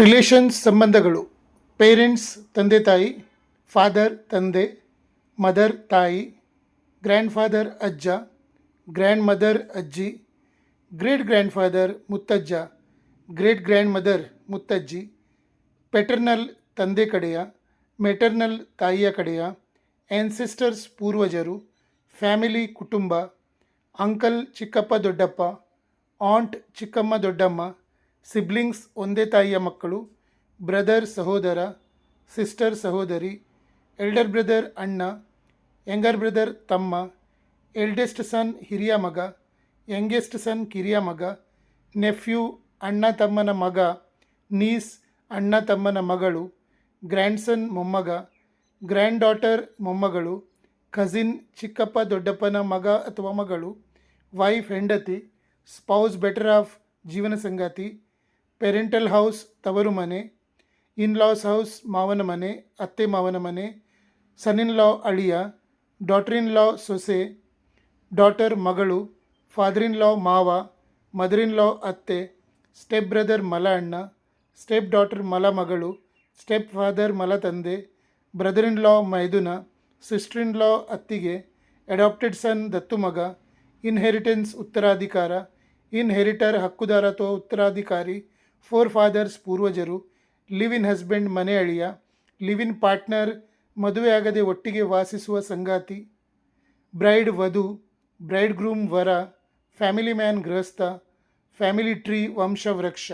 Relations ಸಂಬಂಧಗಳು. Parents ತಂದೆ ತಾಯಿ, ಫಾದರ್ ತಂದೆ, ಮದರ್ ತಾಯಿ, ಗ್ರ್ಯಾಂಡ್ ಫಾದರ್ ಅಜ್ಜ, ಗ್ರ್ಯಾಂಡ್ ಮದರ್ ಅಜ್ಜಿ, ಗ್ರೇಟ್ ಗ್ರ್ಯಾಂಡ್ ಫಾದರ್ ಮುತ್ತಜ್ಜ, ಗ್ರೇಟ್ ಗ್ರ್ಯಾಂಡ್ ಮದರ್ ಮುತ್ತಜ್ಜಿ, ಪೆಟರ್ನಲ್ ತಂದೆ ಕಡೆಯ, ಮೆಟರ್ನಲ್ ತಾಯಿಯ ಕಡೆಯ, ಆ್ಯನ್ಸೆಸ್ಟರ್ಸ್ ಪೂರ್ವಜರು, ಫ್ಯಾಮಿಲಿ ಕುಟುಂಬ, ಅಂಕಲ್ ಚಿಕ್ಕಪ್ಪ ದೊಡ್ಡಪ್ಪ, ಆಂಟ್ ಚಿಕ್ಕಮ್ಮ ದೊಡ್ಡಮ್ಮ, ಸಿಬ್ಲಿಂಗ್ಸ್ ಒಂದೇ ತಾಯಿಯ ಮಕ್ಕಳು, ಬ್ರದರ್ ಸಹೋದರ, ಸಿಸ್ಟರ್ ಸಹೋದರಿ, ಎಲ್ಡರ್ ಬ್ರದರ್ ಅಣ್ಣ, ಯಂಗರ್ ಬ್ರದರ್ ತಮ್ಮ, ಎಲ್ಡೆಸ್ಟ್ ಸನ್ ಹಿರಿಯ ಮಗ, ಯಂಗೆಸ್ಟ್ ಸನ್ ಕಿರಿಯ ಮಗ, ನೆಫ್ಯೂ ಅಣ್ಣ ತಮ್ಮನ ಮಗ, ನೀಸ್ ಅಣ್ಣ ತಮ್ಮನ ಮಗಳು, ಗ್ರ್ಯಾಂಡ್ಸನ್ ಮೊಮ್ಮಗ, ಗ್ರ್ಯಾಂಡ್ ಡಾಟರ್ ಮೊಮ್ಮಗಳು, ಕಸಿನ್ ಚಿಕ್ಕಪ್ಪ ದೊಡ್ಡಪ್ಪನ ಮಗ ಅಥವಾ ಮಗಳು, ವೈಫ್ ಹೆಂಡತಿ, ಸ್ಪೌಸ್ ಬೆಟರ್ ಆಫ್ ಜೀವನ ಸಂಗಾತಿ, ಪೇರೆಂಟಲ್ ಹೌಸ್ ತವರು ಮನೆ, ಇನ್-ಲಾಸ್ ಹೌಸ್ ಮಾವನ ಮನೆ, ಅತ್ತೆ ಮಾವನ ಮನೆ, ಸನ್ ಇನ್ ಲಾ ಅಳಿಯ, ಡಾಟರ್ ಇನ್ ಲಾ ಸೊಸೆ, ಡಾಟರ್ ಮಗಳು, ಫಾದರ್ ಇನ್ ಲಾ ಮಾವ, ಮದರ್ ಇನ್ ಲಾ ಅತ್ತೆ, ಸ್ಟೆಪ್ ಬ್ರದರ್ ಮಲ ಅಣ್ಣ, ಸ್ಟೆಪ್ ಡಾಟರ್ ಮಲ ಮಗಳು, ಸ್ಟೆಪ್ ಫಾದರ್ ಮಲ ತಂದೆ, brother in law ಮೈದುನ, sister in ಲಾ ಅತ್ತಿಗೆ, ಅಡಾಪ್ಟೆಡ್ ಸನ್ ದತ್ತು ಮಗ, ಇನ್ಹೆರಿಟೆನ್ಸ್ ಉತ್ತರಾಧಿಕಾರ, ಇನ್ಹೆರಿಟರ್ ಹಕ್ಕುದಾರ ಅಥವಾ ಉತ್ತರಾಧಿಕಾರಿ, ಫೋರ್ ಫಾದರ್ಸ್ ಪೂರ್ವಜರು, ಲಿವ್ ಇನ್ ಹಸ್ಬೆಂಡ್ ಮನೆ ಅಳಿಯ, ಲಿವ್ ಇನ್ ಪಾರ್ಟ್ನರ್ ಮದುವೆಯಾಗದೆ ಒಟ್ಟಿಗೆ ವಾಸಿಸುವ ಸಂಗಾತಿ, ಬ್ರೈಡ್ ವಧು, ಬ್ರೈಡ್ ಗ್ರೂಮ್ ವರ, ಫ್ಯಾಮಿಲಿ ಮ್ಯಾನ್ ಗೃಹಸ್ಥ, ಫ್ಯಾಮಿಲಿ ಟ್ರೀ ವಂಶವೃಕ್ಷ.